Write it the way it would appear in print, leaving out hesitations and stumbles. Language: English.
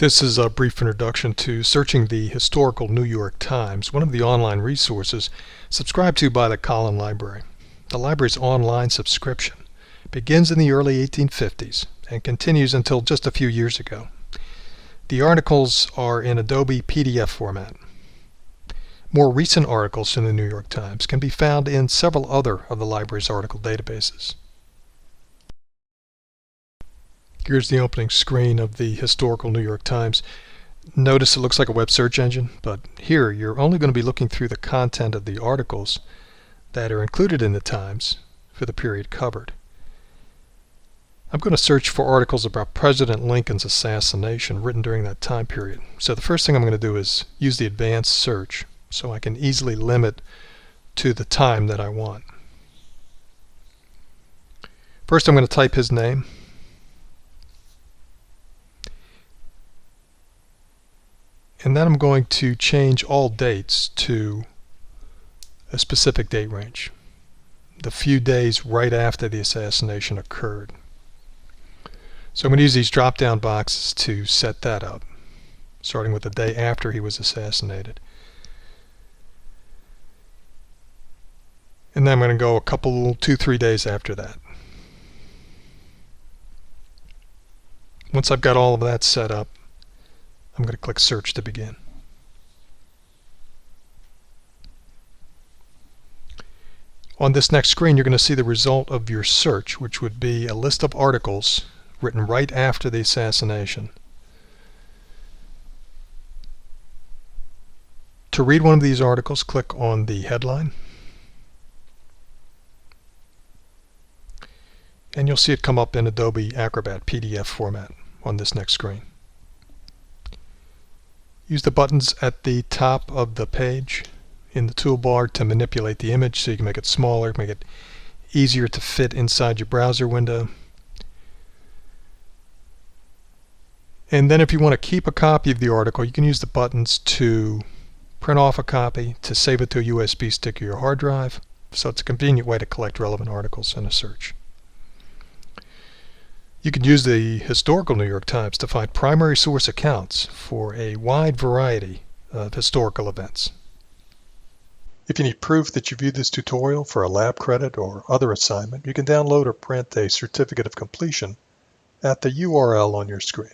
This is a brief introduction to searching the historical New York Times, one of the online resources subscribed to by the Collin Library. The library's online subscription begins in the early 1850s and continues until just a few years ago. The articles are in Adobe PDF format. More recent articles in the New York Times can be found in several other of the library's article databases. Here's the opening screen of the historical New York Times. Notice it looks like a web search engine, but here you're only going to be looking through the content of the articles that are included in the Times for the period covered. I'm going to search for articles about President Lincoln's assassination written during that time period. So the first thing I'm going to do is use the advanced search so I can easily limit to the time that I want. First I'm going to type his name. And then I'm going to change all dates to a specific date range, the few days right after the assassination occurred. So I'm going to use these drop-down boxes to set that up, starting with the day after he was assassinated. And then I'm going to go a couple, 2-3 days after that. Once I've got all of that set up, I'm going to click Search to begin. On this next screen, you're going to see the result of your search, which would be a list of articles written right after the assassination. To read one of these articles, click on the headline, and you'll see it come up in Adobe Acrobat PDF format on this next screen. Use the buttons at the top of the page in the toolbar to manipulate the image so you can make it smaller, make it easier to fit inside your browser window. And then if you want to keep a copy of the article, you can use the buttons to print off a copy, to save it to a USB stick or your hard drive. So it's a convenient way to collect relevant articles in a search. You can use the historical New York Times to find primary source accounts for a wide variety of historical events. If you need proof that you viewed this tutorial for a lab credit or other assignment, you can download or print a certificate of completion at the URL on your screen.